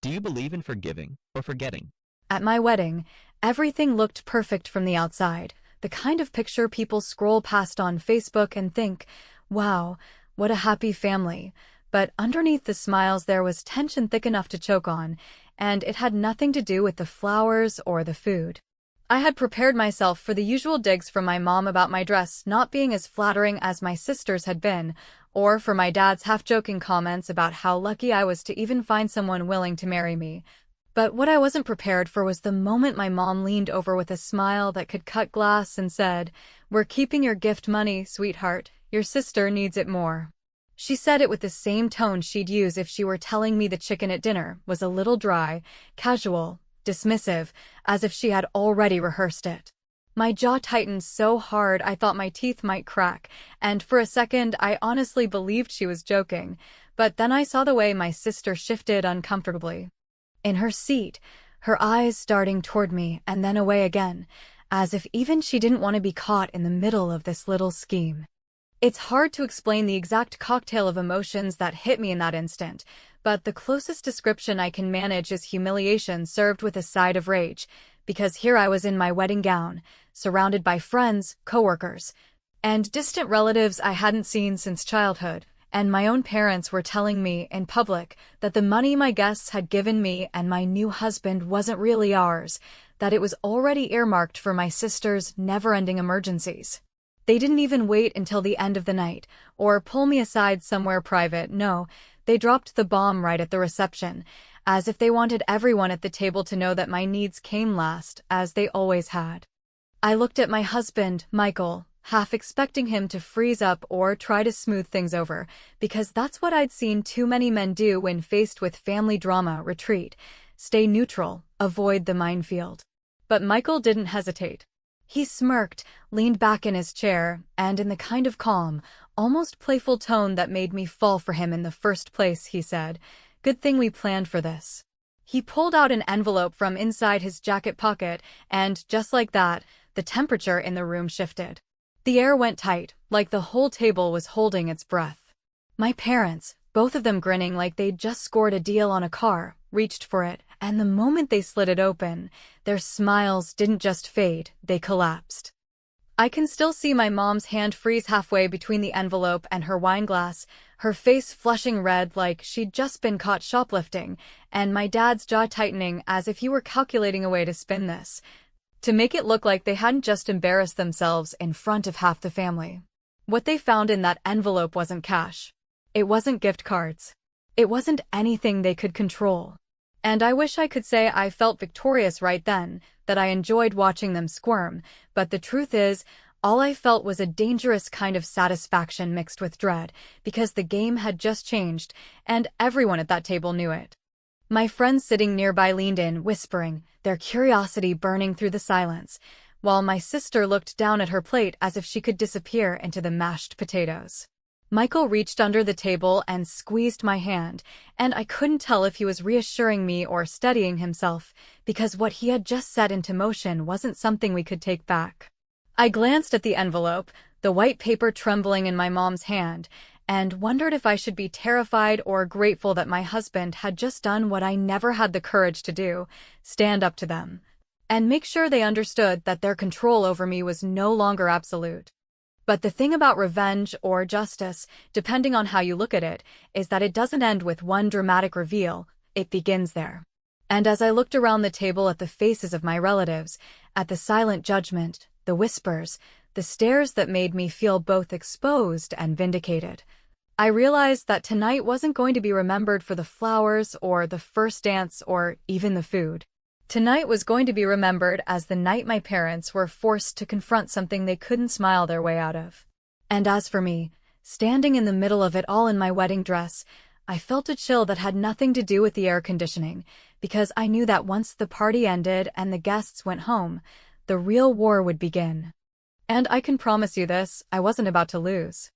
Do you believe in forgiving or forgetting? At my wedding, everything looked perfect from the outside, the kind of picture people scroll past on Facebook and think, wow, what a happy family. But underneath the smiles there was tension thick enough to choke on, and it had nothing to do with the flowers or the food. I had prepared myself for the usual digs from my mom about my dress not being as flattering as my sister's had been, or for my dad's half-joking comments about how lucky I was to even find someone willing to marry me. But what I wasn't prepared for was the moment my mom leaned over with a smile that could cut glass and said, "We're keeping your gift money, sweetheart. Your sister needs it more." She said it with the same tone she'd use if she were telling me the chicken at dinner was a little dry, casual, dismissive, as if she had already rehearsed it. My jaw tightened so hard I thought my teeth might crack, and for a second I honestly believed she was joking, but then I saw the way my sister shifted uncomfortably. In her seat, her eyes darting toward me and then away again, as if even she didn't want to be caught in the middle of this little scheme. It's hard to explain the exact cocktail of emotions that hit me in that instant, but the closest description I can manage is humiliation served with a side of rage, because here I was in my wedding gown, surrounded by friends, coworkers, and distant relatives I hadn't seen since childhood, and my own parents were telling me in public that the money my guests had given me and my new husband wasn't really ours, that it was already earmarked for my sister's never-ending emergencies. They didn't even wait until the end of the night, or pull me aside somewhere private. No, they dropped the bomb right at the reception, as if they wanted everyone at the table to know that my needs came last, as they always had. I looked at my husband, Michael, half expecting him to freeze up or try to smooth things over, because that's what I'd seen too many men do when faced with family drama: retreat, stay neutral, avoid the minefield. But Michael didn't hesitate. He smirked, leaned back in his chair, and in the kind of calm, almost playful tone that made me fall for him in the first place, he said, "Good thing we planned for this." He pulled out an envelope from inside his jacket pocket, and just like that, the temperature in the room shifted. The air went tight, like the whole table was holding its breath. My parents, both of them grinning like they'd just scored a deal on a car, reached for it, and the moment they slid it open, their smiles didn't just fade, they collapsed. I can still see my mom's hand freeze halfway between the envelope and her wine glass, her face flushing red like she'd just been caught shoplifting, and my dad's jaw tightening as if he were calculating a way to spin this, to make it look like they hadn't just embarrassed themselves in front of half the family. What they found in that envelope wasn't cash. It wasn't gift cards. It wasn't anything they could control. And I wish I could say I felt victorious right then, that I enjoyed watching them squirm, but the truth is, all I felt was a dangerous kind of satisfaction mixed with dread, because the game had just changed, and everyone at that table knew it. My friends sitting nearby leaned in, whispering, their curiosity burning through the silence, while my sister looked down at her plate as if she could disappear into the mashed potatoes. Michael reached under the table and squeezed my hand, and I couldn't tell if he was reassuring me or steadying himself, because what he had just set into motion wasn't something we could take back. I glanced at the envelope, the white paper trembling in my mom's hand, and wondered if I should be terrified or grateful that my husband had just done what I never had the courage to do: stand up to them, and make sure they understood that their control over me was no longer absolute. But the thing about revenge or justice, depending on how you look at it, is that it doesn't end with one dramatic reveal, it begins there. And as I looked around the table at the faces of my relatives, at the silent judgment, the whispers, the stares that made me feel both exposed and vindicated, I realized that tonight wasn't going to be remembered for the flowers or the first dance or even the food. Tonight was going to be remembered as the night my parents were forced to confront something they couldn't smile their way out of. And as for me, standing in the middle of it all in my wedding dress, I felt a chill that had nothing to do with the air conditioning, because I knew that once the party ended and the guests went home, the real war would begin. And I can promise you this, I wasn't about to lose.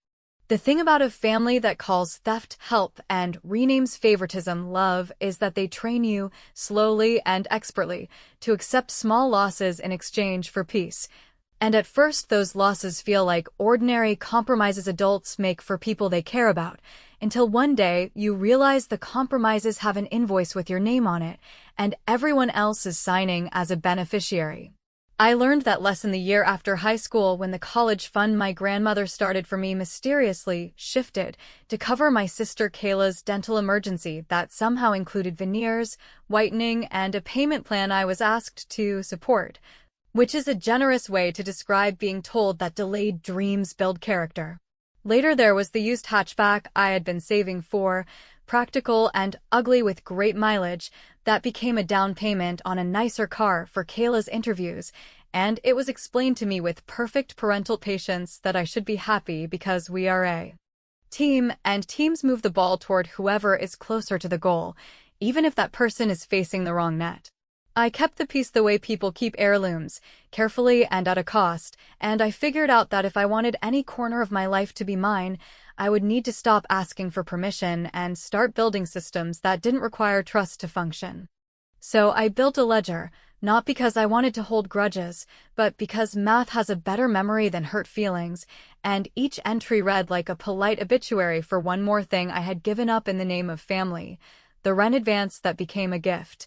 The thing about a family that calls theft help and renames favoritism love is that they train you, slowly and expertly, to accept small losses in exchange for peace. And at first those losses feel like ordinary compromises adults make for people they care about, until one day you realize the compromises have an invoice with your name on it, and everyone else is signing as a beneficiary. I learned that lesson the year after high school when the college fund my grandmother started for me mysteriously shifted to cover my sister Kayla's dental emergency that somehow included veneers, whitening, and a payment plan I was asked to support, which is a generous way to describe being told that delayed dreams build character. Later there was the used hatchback I had been saving for, practical and ugly with great mileage, that became a down payment on a nicer car for Kayla's interviews, and it was explained to me with perfect parental patience that I should be happy because we are a team, and teams move the ball toward whoever is closer to the goal, even if that person is facing the wrong net. I kept the piece the way people keep heirlooms, carefully and at a cost, and I figured out that if I wanted any corner of my life to be mine, I would need to stop asking for permission and start building systems that didn't require trust to function. So I built a ledger, not because I wanted to hold grudges, but because math has a better memory than hurt feelings, and each entry read like a polite obituary for one more thing I had given up in the name of family: the rent advance that became a gift,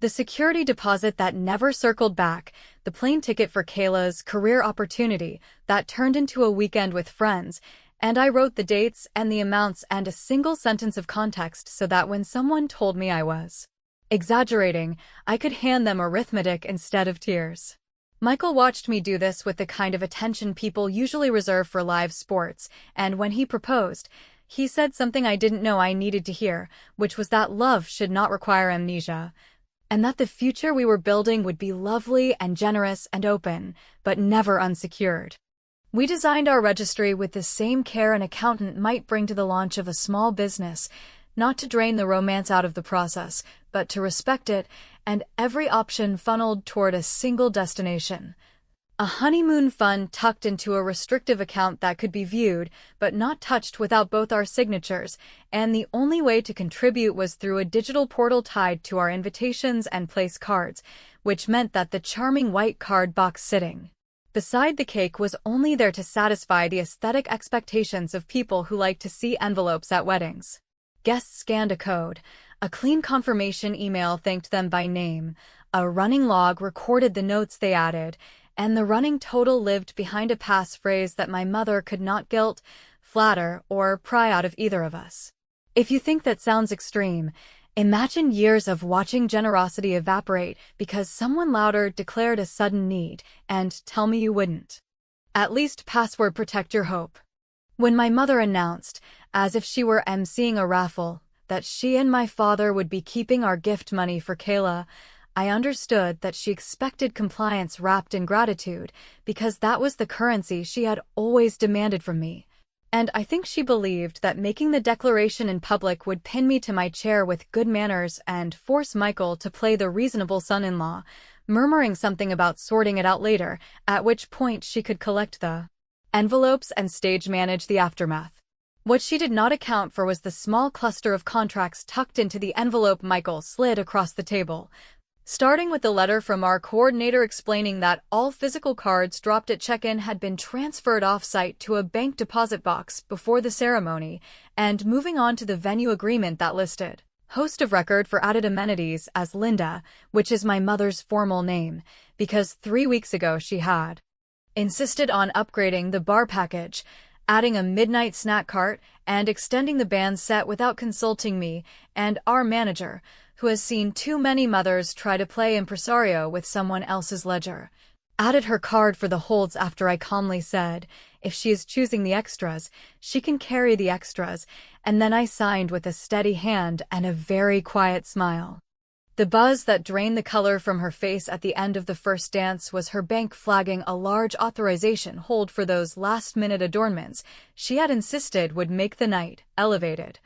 the security deposit that never circled back, the plane ticket for Kayla's career opportunity that turned into a weekend with friends, and I wrote the dates and the amounts and a single sentence of context so that when someone told me I was exaggerating, I could hand them arithmetic instead of tears. Michael watched me do this with the kind of attention people usually reserve for live sports, and when he proposed, he said something I didn't know I needed to hear, which was that love should not require amnesia, and that the future we were building would be lovely and generous and open, but never unsecured. We designed our registry with the same care an accountant might bring to the launch of a small business, not to drain the romance out of the process, but to respect it, and every option funneled toward a single destination. A honeymoon fund tucked into a restrictive account that could be viewed, but not touched without both our signatures, and the only way to contribute was through a digital portal tied to our invitations and place cards, which meant that the charming white card box sitting beside the cake was only there to satisfy the aesthetic expectations of people who like to see envelopes at weddings. Guests scanned a code. A clean confirmation email thanked them by name. A running log recorded the notes they added, and the running total lived behind a passphrase that my mother could not guilt, flatter, or pry out of either of us. If you think that sounds extreme, imagine years of watching generosity evaporate because someone louder declared a sudden need, and tell me you wouldn't at least password protect your hope. When my mother announced, as if she were emceeing a raffle, that she and my father would be keeping our gift money for Kayla, I understood that she expected compliance wrapped in gratitude, because that was the currency she had always demanded from me. And I think she believed that making the declaration in public would pin me to my chair with good manners and force Michael to play the reasonable son-in-law, murmuring something about sorting it out later, at which point she could collect the envelopes and stage manage the aftermath. What she did not account for was the small cluster of contracts tucked into the envelope Michael slid across the table, starting with the letter from our coordinator explaining that all physical cards dropped at check-in had been transferred off-site to a bank deposit box before the ceremony, and moving on to the venue agreement that listed host of record for added amenities as Linda, which is my mother's formal name, because 3 weeks ago she had insisted on upgrading the bar package, adding a midnight snack cart, and extending the band set without consulting me and our manager, who has seen too many mothers try to play impresario with someone else's ledger. Added her card for the holds after I calmly said, if she is choosing the extras, she can carry the extras, and then I signed with a steady hand and a very quiet smile. The buzz that drained the color from her face at the end of the first dance was her bank flagging a large authorization hold for those last-minute adornments she had insisted would make the night elevated.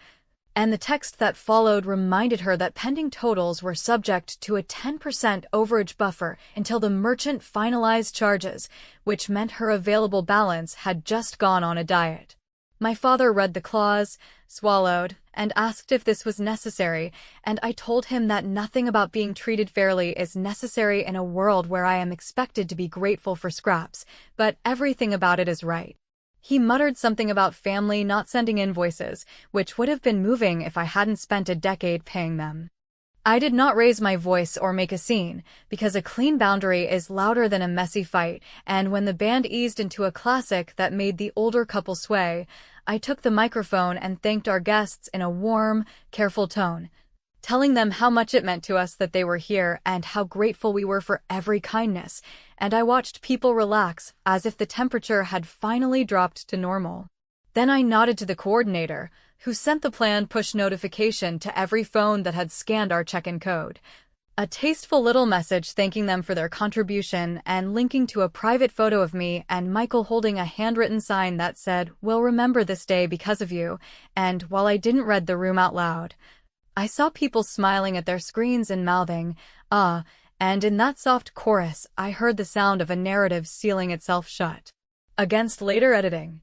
And the text that followed reminded her that pending totals were subject to a 10% overage buffer until the merchant finalized charges, which meant her available balance had just gone on a diet. My father read the clause, swallowed, and asked if this was necessary, and I told him that nothing about being treated fairly is necessary in a world where I am expected to be grateful for scraps, but everything about it is right. He muttered something about family not sending invoices, which would have been moving if I hadn't spent a decade paying them. I did not raise my voice or make a scene, because a clean boundary is louder than a messy fight, and when the band eased into a classic that made the older couple sway, I took the microphone and thanked our guests in a warm, careful tone, telling them how much it meant to us that they were here and how grateful we were for every kindness, and I watched people relax as if the temperature had finally dropped to normal. Then I nodded to the coordinator, who sent the planned push notification to every phone that had scanned our check-in code. A tasteful little message thanking them for their contribution and linking to a private photo of me and Michael holding a handwritten sign that said, "We'll remember this day because of you," and while I didn't read the room out loud, I saw people smiling at their screens and mouthing, "Ah," and in that soft chorus I heard the sound of a narrative sealing itself shut against later editing.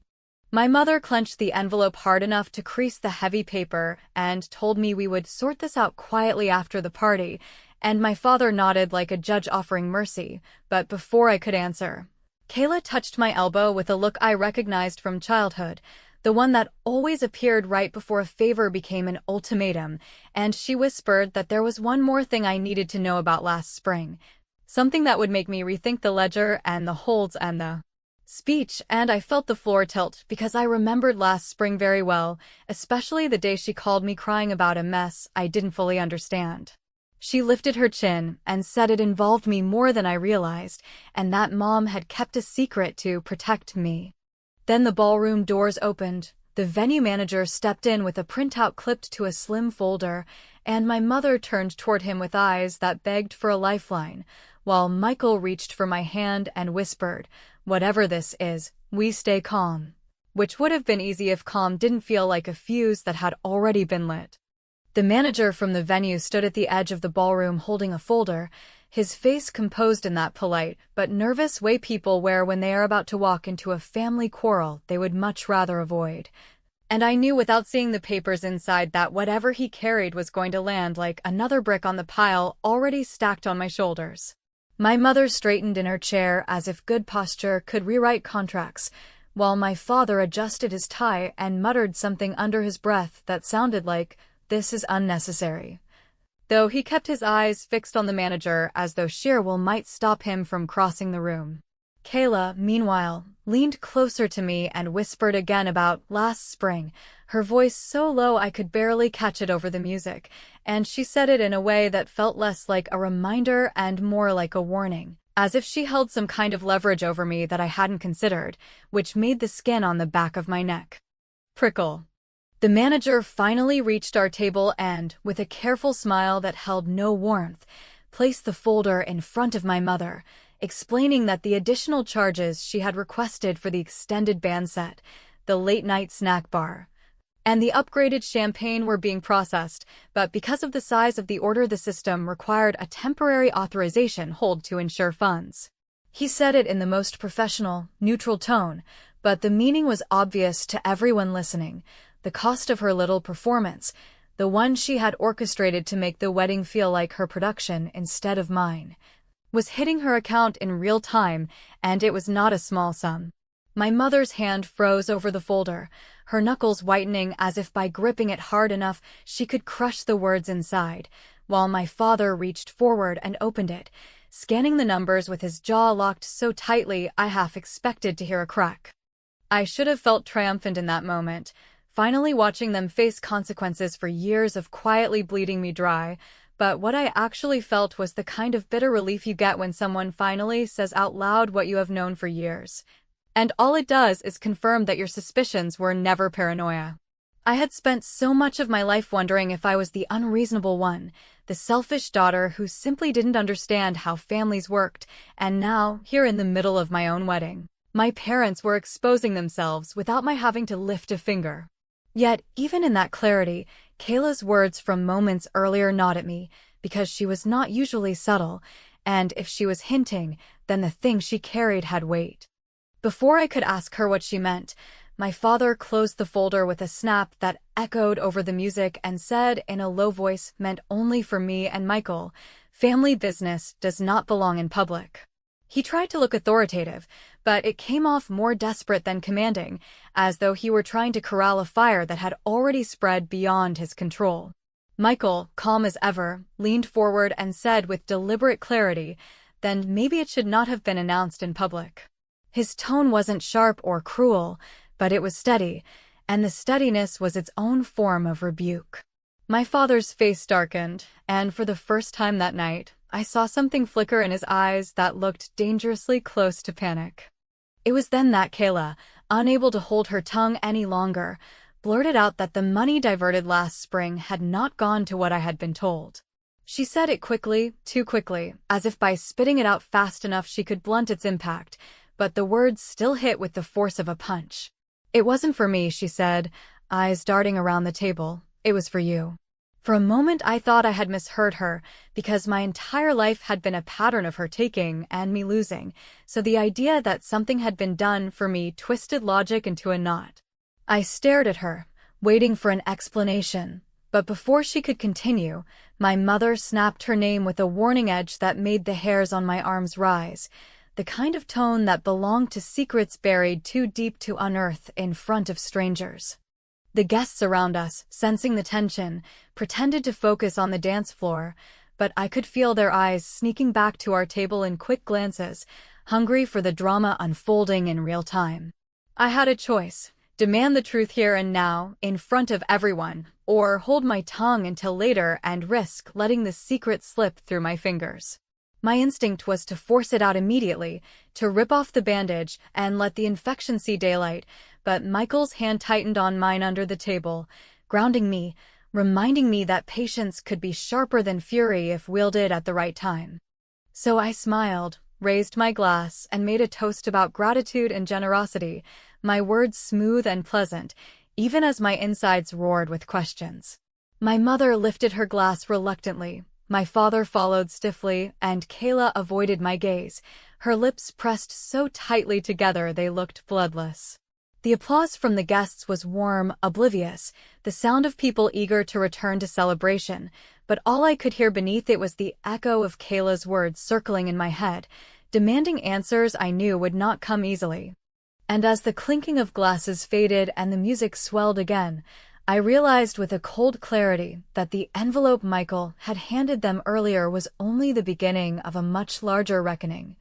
My mother clenched the envelope hard enough to crease the heavy paper and told me we would sort this out quietly after the party, and my father nodded like a judge offering mercy, but before I could answer, Kayla touched my elbow with a look I recognized from childhood, the one that always appeared right before a favor became an ultimatum, and she whispered that there was one more thing I needed to know about last spring, something that would make me rethink the ledger and the holds and the speech, and I felt the floor tilt because I remembered last spring very well, especially the day she called me crying about a mess I didn't fully understand. She lifted her chin and said it involved me more than I realized, and that Mom had kept a secret to protect me. Then the ballroom doors opened, the venue manager stepped in with a printout clipped to a slim folder, and my mother turned toward him with eyes that begged for a lifeline, while Michael reached for my hand and whispered, "Whatever this is, we stay calm," which would have been easy if calm didn't feel like a fuse that had already been lit. The manager from the venue stood at the edge of the ballroom holding a folder, his face composed in that polite but nervous way people wear when they are about to walk into a family quarrel they would much rather avoid. And I knew without seeing the papers inside that whatever he carried was going to land like another brick on the pile already stacked on my shoulders. My mother straightened in her chair as if good posture could rewrite contracts, while my father adjusted his tie and muttered something under his breath that sounded like, "This is unnecessary," though he kept his eyes fixed on the manager as though sheer will might stop him from crossing the room. Kayla, meanwhile, leaned closer to me and whispered again about last spring, her voice so low I could barely catch it over the music, and she said it in a way that felt less like a reminder and more like a warning, as if she held some kind of leverage over me that I hadn't considered, which made the skin on the back of my neck prickle. The manager finally reached our table and, with a careful smile that held no warmth, placed the folder in front of my mother, explaining that the additional charges she had requested for the extended band set, the late-night snack bar, and the upgraded champagne were being processed, but because of the size of the order the system required a temporary authorization hold to ensure funds. He said it in the most professional, neutral tone, but the meaning was obvious to everyone listening. The cost of her little performance, the one she had orchestrated to make the wedding feel like her production instead of mine, was hitting her account in real time, and it was not a small sum. My mother's hand froze over the folder, her knuckles whitening as if by gripping it hard enough she could crush the words inside, while my father reached forward and opened it, scanning the numbers with his jaw locked so tightly I half expected to hear a crack. I should have felt triumphant in that moment, finally watching them face consequences for years of quietly bleeding me dry, but what I actually felt was the kind of bitter relief you get when someone finally says out loud what you have known for years. And all it does is confirm that your suspicions were never paranoia. I had spent so much of my life wondering if I was the unreasonable one, the selfish daughter who simply didn't understand how families worked, and now, here in the middle of my own wedding, my parents were exposing themselves without my having to lift a finger. Yet, even in that clarity, Kayla's words from moments earlier gnawed at me, because she was not usually subtle, and if she was hinting, then the thing she carried had weight. Before I could ask her what she meant, my father closed the folder with a snap that echoed over the music and said in a low voice meant only for me and Michael, "Family business does not belong in public." He tried to look authoritative, but it came off more desperate than commanding, as though he were trying to corral a fire that had already spread beyond his control. Michael, calm as ever, leaned forward and said with deliberate clarity, "Then maybe it should not have been announced in public." His tone wasn't sharp or cruel, but it was steady, and the steadiness was its own form of rebuke. My father's face darkened, and for the first time that night, I saw something flicker in his eyes that looked dangerously close to panic. It was then that Kayla, unable to hold her tongue any longer, blurted out that the money diverted last spring had not gone to what I had been told. She said it quickly, too quickly, as if by spitting it out fast enough she could blunt its impact, but the words still hit with the force of a punch. "It wasn't for me," she said, eyes darting around the table. "It was for you." For a moment I thought I had misheard her, because my entire life had been a pattern of her taking and me losing, so the idea that something had been done for me twisted logic into a knot. I stared at her, waiting for an explanation, but before she could continue, my mother snapped her name with a warning edge that made the hairs on my arms rise, the kind of tone that belonged to secrets buried too deep to unearth in front of strangers. The guests around us, sensing the tension, pretended to focus on the dance floor, but I could feel their eyes sneaking back to our table in quick glances, hungry for the drama unfolding in real time. I had a choice: demand the truth here and now, in front of everyone, or hold my tongue until later and risk letting the secret slip through my fingers. My instinct was to force it out immediately, to rip off the bandage and let the infection see daylight, but Michael's hand tightened on mine under the table, grounding me, reminding me that patience could be sharper than fury if wielded at the right time. So I smiled, raised my glass, and made a toast about gratitude and generosity, my words smooth and pleasant, even as my insides roared with questions. My mother lifted her glass reluctantly. My father followed stiffly, and Kayla avoided my gaze, her lips pressed so tightly together they looked bloodless. The applause from the guests was warm, oblivious, the sound of people eager to return to celebration, but all I could hear beneath it was the echo of Kayla's words circling in my head, demanding answers I knew would not come easily. And as the clinking of glasses faded and the music swelled again, I realized with a cold clarity that the envelope Michael had handed them earlier was only the beginning of a much larger reckoning.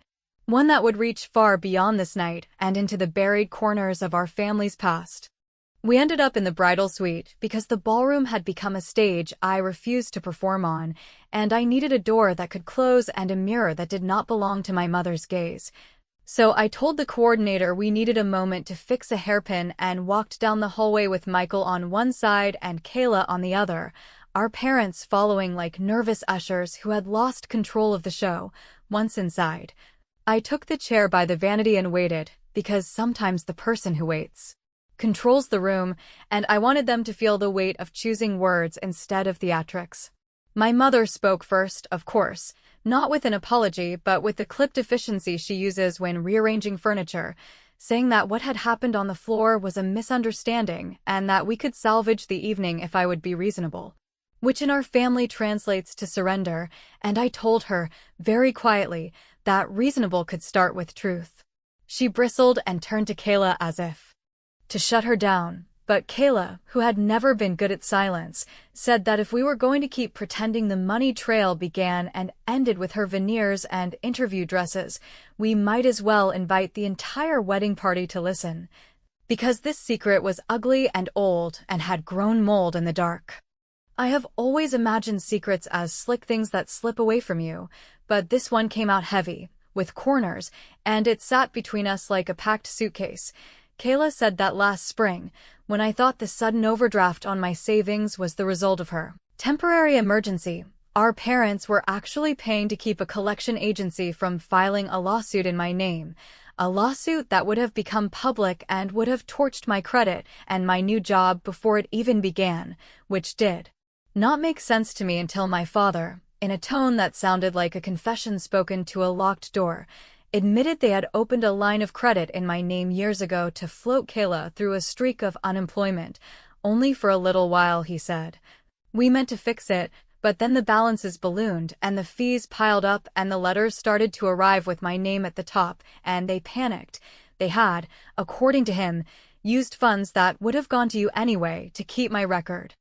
One that would reach far beyond this night and into the buried corners of our family's past. We ended up in the bridal suite because the ballroom had become a stage I refused to perform on, and I needed a door that could close and a mirror that did not belong to my mother's gaze. So I told the coordinator we needed a moment to fix a hairpin and walked down the hallway with Michael on one side and Kayla on the other, our parents following like nervous ushers who had lost control of the show. Once inside, I took the chair by the vanity and waited, because sometimes the person who waits controls the room, and I wanted them to feel the weight of choosing words instead of theatrics. My mother spoke first, of course, not with an apology but with the clipped efficiency she uses when rearranging furniture, saying that what had happened on the floor was a misunderstanding and that we could salvage the evening if I would be reasonable. Which in our family translates to surrender, and I told her, very quietly, that reasonable could start with truth. She bristled and turned to Kayla as if to shut her down, but Kayla, who had never been good at silence, said that if we were going to keep pretending the money trail began and ended with her veneers and interview dresses, we might as well invite the entire wedding party to listen. Because this secret was ugly and old and had grown mold in the dark. I have always imagined secrets as slick things that slip away from you, but this one came out heavy, with corners, and it sat between us like a packed suitcase. Kayla said that last spring, when I thought the sudden overdraft on my savings was the result of her temporary emergency, our parents were actually paying to keep a collection agency from filing a lawsuit in my name, a lawsuit that would have become public and would have torched my credit and my new job before it even began, which did not make sense to me until my father, in a tone that sounded like a confession spoken to a locked door, admitted they had opened a line of credit in my name years ago to float Kayla through a streak of unemployment, only for a little while, he said. We meant to fix it, But then the balances ballooned, and the fees piled up, and the letters started to arrive with my name at the top, and they panicked. They had, according to him, used funds that would have gone to you anyway to keep my record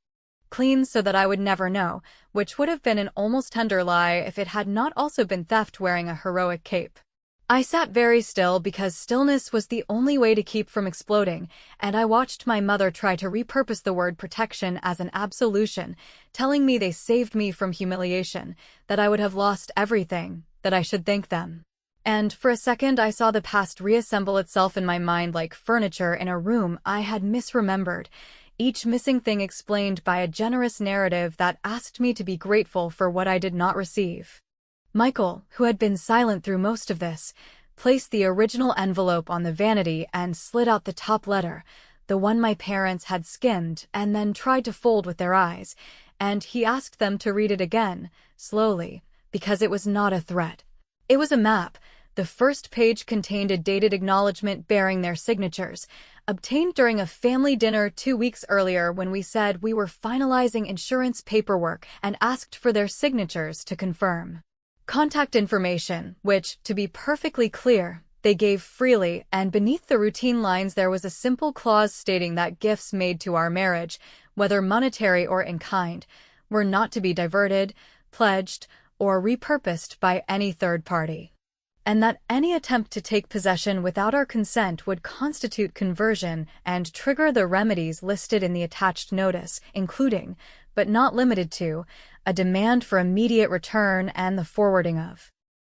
clean so that I would never know, which would have been an almost tender lie if it had not also been theft wearing a heroic cape. I sat very still because stillness was the only way to keep from exploding, and I watched my mother try to repurpose the word protection as an absolution, telling me they saved me from humiliation, that I would have lost everything, that I should thank them. And for a second I saw the past reassemble itself in my mind like furniture in a room I had misremembered, each missing thing explained by a generous narrative that asked me to be grateful for what I did not receive. Michael, who had been silent through most of this, placed the original envelope on the vanity and slid out the top letter, the one my parents had skimmed and then tried to fold with their eyes, and he asked them to read it again, slowly, because it was not a threat. It was a map. The first page contained a dated acknowledgement bearing their signatures, obtained during a family dinner 2 weeks earlier when we said we were finalizing insurance paperwork and asked for their signatures to confirm. Contact information, which, to be perfectly clear, they gave freely, and beneath the routine lines there was a simple clause stating that gifts made to our marriage, whether monetary or in kind, were not to be diverted, pledged, or repurposed by any third party, and that any attempt to take possession without our consent would constitute conversion and trigger the remedies listed in the attached notice, including, but not limited to, a demand for immediate return and the forwarding of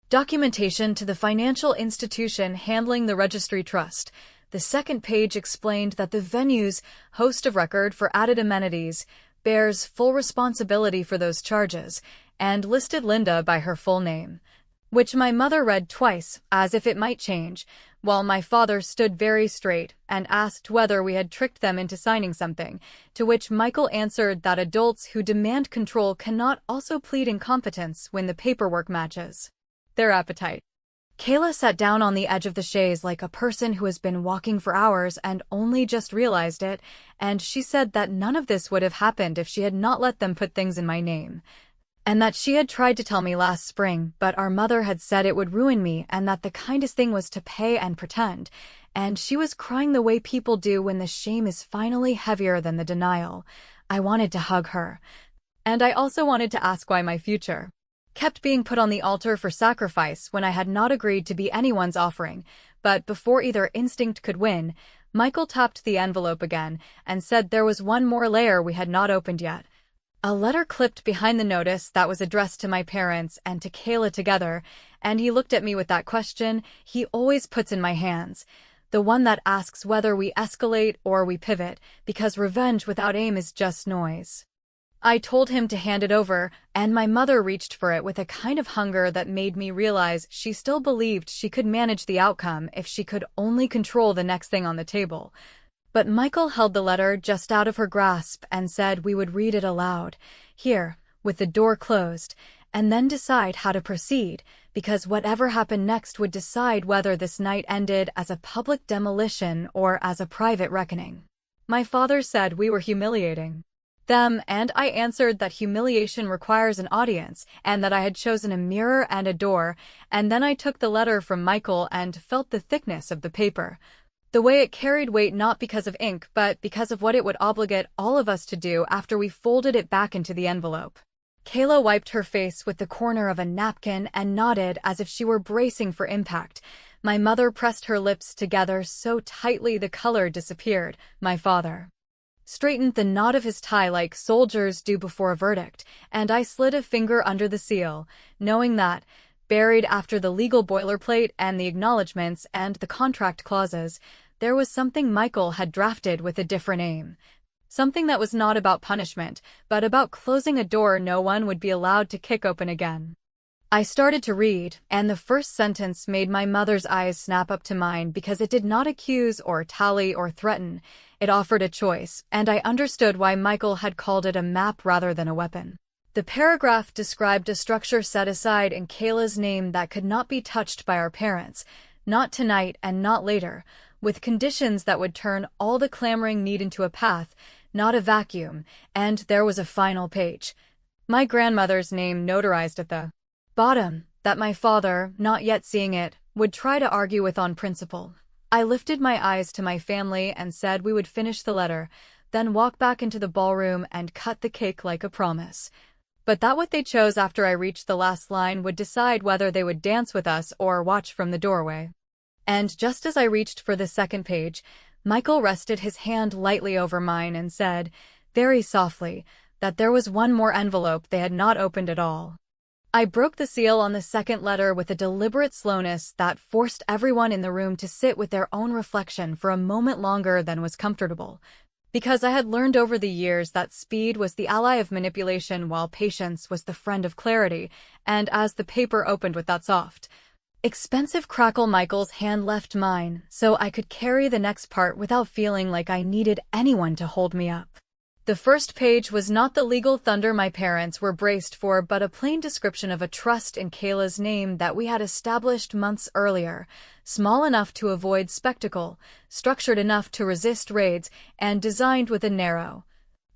documentation to the financial institution handling the registry trust. The second page explained that the venue's host of record for added amenities bears full responsibility for those charges, and listed Linda by her full name, which my mother read twice, as if it might change, while my father stood very straight and asked whether we had tricked them into signing something, to which Michael answered that adults who demand control cannot also plead incompetence when the paperwork matches their appetite. Kayla sat down on the edge of the chaise like a person who has been walking for hours and only just realized it, and she said that none of this would have happened if she had not let them put things in my name, and that she had tried to tell me last spring, but our mother had said it would ruin me and that the kindest thing was to pay and pretend, and she was crying the way people do when the shame is finally heavier than the denial. I wanted to hug her. And I also wanted to ask why my future kept being put on the altar for sacrifice when I had not agreed to be anyone's offering, but before either instinct could win, Michael tapped the envelope again and said there was one more layer we had not opened yet. A letter clipped behind the notice that was addressed to my parents and to Kayla together, and he looked at me with that question he always puts in my hands, the one that asks whether we escalate or we pivot, because revenge without aim is just noise. I told him to hand it over, and my mother reached for it with a kind of hunger that made me realize she still believed she could manage the outcome if she could only control the next thing on the table. But Michael held the letter just out of her grasp and said we would read it aloud, here, with the door closed, and then decide how to proceed, because whatever happened next would decide whether this night ended as a public demolition or as a private reckoning. My father said we were humiliating them, and I answered that humiliation requires an audience, and that I had chosen a mirror and a door, and then I took the letter from Michael and felt the thickness of the paper. The way it carried weight not because of ink, but because of what it would obligate all of us to do after we folded it back into the envelope. Kayla wiped her face with the corner of a napkin and nodded as if she were bracing for impact. My mother pressed her lips together so tightly the color disappeared. My father straightened the knot of his tie like soldiers do before a verdict, and I slid a finger under the seal, knowing that, buried after the legal boilerplate and the acknowledgments and the contract clauses, there was something Michael had drafted with a different aim. Something that was not about punishment, but about closing a door no one would be allowed to kick open again. I started to read, and the first sentence made my mother's eyes snap up to mine because it did not accuse or tally or threaten. It offered a choice, and I understood why Michael had called it a map rather than a weapon. The paragraph described a structure set aside in Kayla's name that could not be touched by our parents, not tonight and not later, with conditions that would turn all the clamoring need into a path, not a vacuum, and there was a final page. My grandmother's name notarized at the bottom, that my father, not yet seeing it, would try to argue with on principle. I lifted my eyes to my family and said we would finish the letter, then walk back into the ballroom and cut the cake like a promise. But that what they chose after I reached the last line would decide whether they would dance with us or watch from the doorway. And just as I reached for the second page, Michael rested his hand lightly over mine and said, very softly, that there was one more envelope they had not opened at all. I broke the seal on the second letter with a deliberate slowness that forced everyone in the room to sit with their own reflection for a moment longer than was comfortable, because I had learned over the years that speed was the ally of manipulation while patience was the friend of clarity, and as the paper opened with that soft, expensive crackle, Michael's hand left mine, so I could carry the next part without feeling like I needed anyone to hold me up. The first page was not the legal thunder my parents were braced for, but a plain description of a trust in Kayla's name that we had established months earlier, small enough to avoid spectacle, structured enough to resist raids, and designed with a narrow,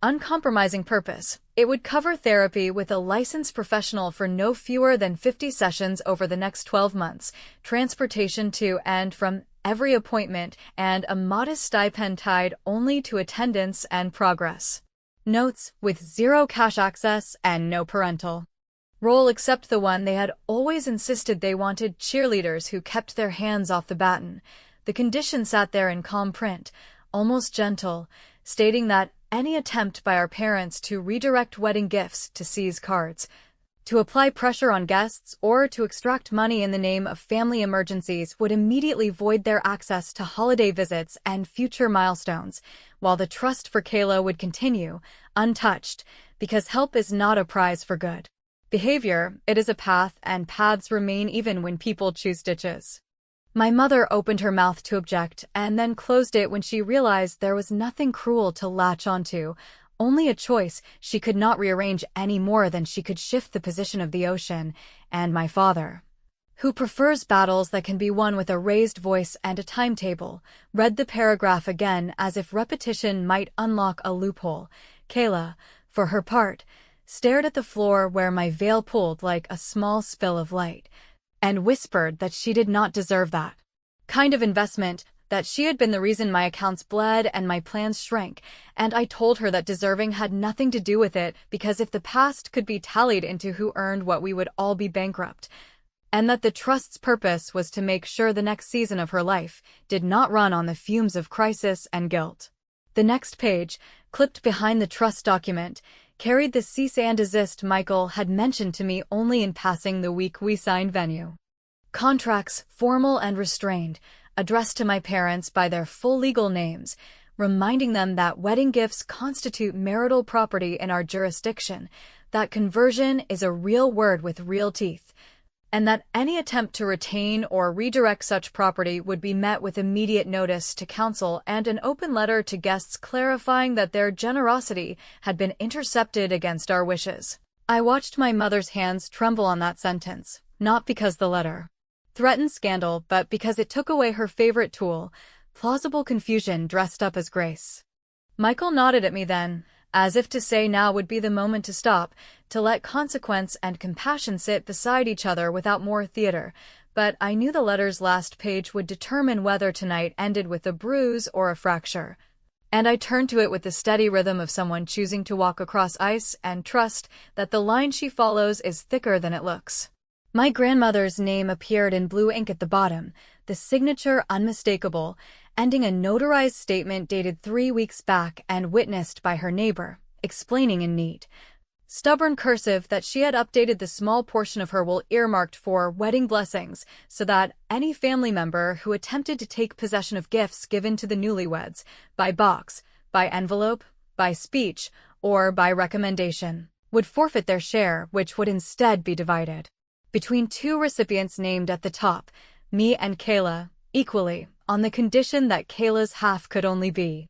uncompromising purpose. It would cover therapy with a licensed professional for no fewer than 50 sessions over the next 12 months, transportation to and from every appointment, and a modest stipend tied only to attendance and progress notes, with zero cash access and no parental role except the one they had always insisted they wanted: cheerleaders who kept their hands off the baton. The condition sat there in calm print, almost gentle, stating that any attempt by our parents to redirect wedding gifts, to seize cards, to apply pressure on guests, or to extract money in the name of family emergencies would immediately void their access to holiday visits and future milestones, while the trust for Kayla would continue, untouched, because help is not a prize for good behavior, it is a path, and paths remain even when people choose ditches. My mother opened her mouth to object, and then closed it when she realized there was nothing cruel to latch onto, only a choice she could not rearrange any more than she could shift the position of the ocean, and my father, who prefers battles that can be won with a raised voice and a timetable, read the paragraph again as if repetition might unlock a loophole. Kayla, for her part, stared at the floor where my veil pulled like a small spill of light, and whispered that she did not deserve that kind of investment, that she had been the reason my accounts bled and my plans shrank, and I told her that deserving had nothing to do with it, because if the past could be tallied into who earned what, we would all be bankrupt, and that the trust's purpose was to make sure the next season of her life did not run on the fumes of crisis and guilt. The next page, clipped behind the trust document, carried the cease and desist Michael had mentioned to me only in passing the week we signed venue contracts, formal and restrained, addressed to my parents by their full legal names, reminding them that wedding gifts constitute marital property in our jurisdiction, that conversion is a real word with real teeth, and that any attempt to retain or redirect such property would be met with immediate notice to counsel and an open letter to guests clarifying that their generosity had been intercepted against our wishes. I watched my mother's hands tremble on that sentence, not because the letter threatened scandal, but because it took away her favorite tool, plausible confusion dressed up as grace. Michael nodded at me then, as if to say now would be the moment to stop, to let consequence and compassion sit beside each other without more theater, but I knew the letter's last page would determine whether tonight ended with a bruise or a fracture, and I turned to it with the steady rhythm of someone choosing to walk across ice and trust that the line she follows is thicker than it looks. My grandmother's name appeared in blue ink at the bottom, the signature unmistakable, ending a notarized statement dated 3 weeks back and witnessed by her neighbor, explaining in neat, stubborn cursive that she had updated the small portion of her will earmarked for wedding blessings so that any family member who attempted to take possession of gifts given to the newlyweds, by box, by envelope, by speech, or by recommendation, would forfeit their share, which would instead be divided between 2 recipients named at the top, me and Kayla, equally, on the condition that Kayla's half could only be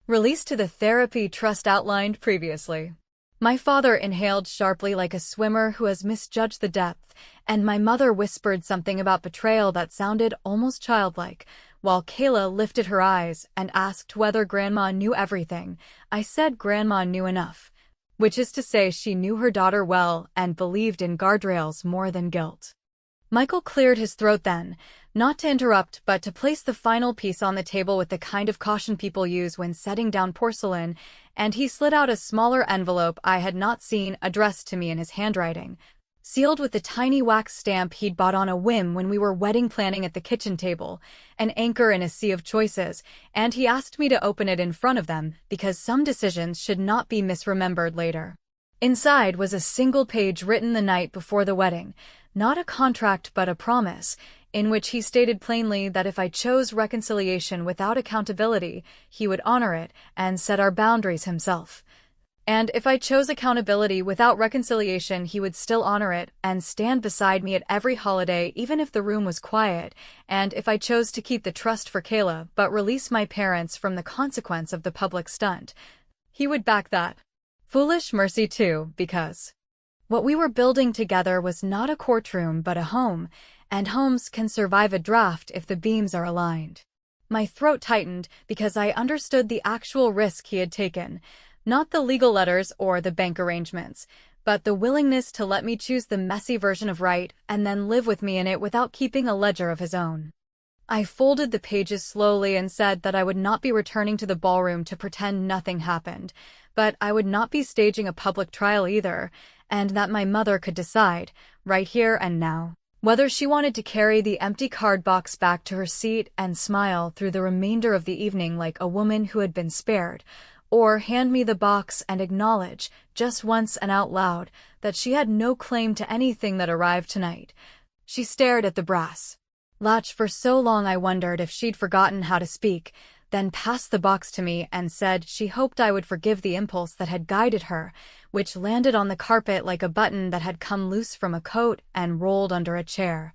released to the therapy trust outlined previously. My father inhaled sharply like a swimmer who has misjudged the depth, and my mother whispered something about betrayal that sounded almost childlike, while Kayla lifted her eyes and asked whether Grandma knew everything. I said Grandma knew enough, which is to say she knew her daughter well and believed in guardrails more than guilt. Michael cleared his throat then, not to interrupt but to place the final piece on the table with the kind of caution people use when setting down porcelain, and he slid out a smaller envelope I had not seen addressed to me in his handwriting, sealed with the tiny wax stamp he'd bought on a whim when we were wedding planning at the kitchen table, an anchor in a sea of choices, and he asked me to open it in front of them because some decisions should not be misremembered later. Inside was a single page written the night before the wedding, not a contract but a promise, in which he stated plainly that if I chose reconciliation without accountability, he would honor it and set our boundaries himself. And if I chose accountability without reconciliation, he would still honor it and stand beside me at every holiday even if the room was quiet, and if I chose to keep the trust for Kayla but release my parents from the consequence of the public stunt, he would back that. Foolish mercy too, because what we were building together was not a courtroom but a home, and homes can survive a draft if the beams are aligned. My throat tightened because I understood the actual risk he had taken, not the legal letters or the bank arrangements, but the willingness to let me choose the messy version of right and then live with me in it without keeping a ledger of his own. I folded the pages slowly and said that I would not be returning to the ballroom to pretend nothing happened, but I would not be staging a public trial either, and that my mother could decide, right here and now, whether she wanted to carry the empty card box back to her seat and smile through the remainder of the evening like a woman who had been spared, or hand me the box and acknowledge, just once and out loud, that she had no claim to anything that arrived tonight. She stared at the brass latch for so long I wondered if she'd forgotten how to speak, then passed the box to me and said she hoped I would forgive the impulse that had guided her, which landed on the carpet like a button that had come loose from a coat and rolled under a chair.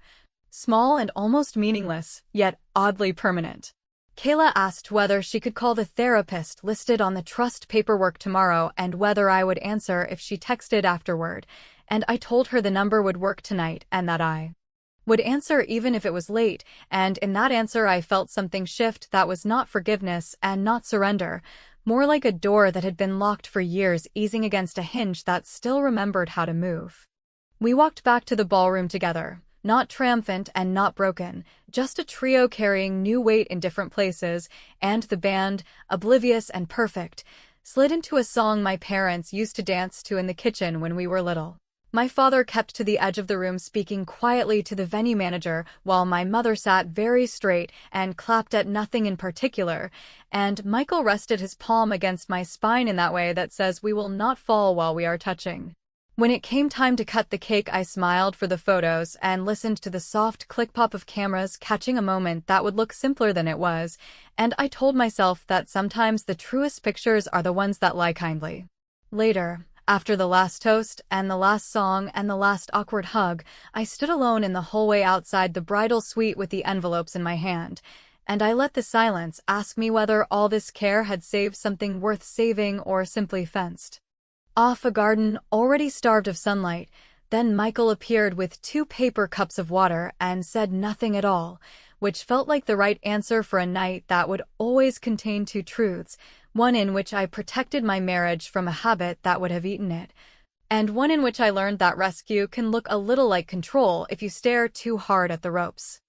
Small and almost meaningless, yet oddly permanent. Kayla asked whether she could call the therapist listed on the trust paperwork tomorrow and whether I would answer if she texted afterward, and I told her the number would work tonight and that I would answer even if it was late, and in that answer I felt something shift that was not forgiveness and not surrender, more like a door that had been locked for years easing against a hinge that still remembered how to move. We walked back to the ballroom together. Not triumphant and not broken, just a trio carrying new weight in different places, and the band, oblivious and perfect, slid into a song my parents used to dance to in the kitchen when we were little. My father kept to the edge of the room speaking quietly to the venue manager, while my mother sat very straight and clapped at nothing in particular, and Michael rested his palm against my spine in that way that says we will not fall while we are touching. When it came time to cut the cake, I smiled for the photos and listened to the soft click-pop of cameras catching a moment that would look simpler than it was, and I told myself that sometimes the truest pictures are the ones that lie kindly. Later, after the last toast and the last song and the last awkward hug, I stood alone in the hallway outside the bridal suite with the envelopes in my hand, and I let the silence ask me whether all this care had saved something worth saving or simply fenced off a garden already starved of sunlight. Then Michael appeared with 2 paper cups of water and said nothing at all, which felt like the right answer for a night that would always contain 2 truths, one in which I protected my marriage from a habit that would have eaten it, and one in which I learned that rescue can look a little like control if you stare too hard at the ropes.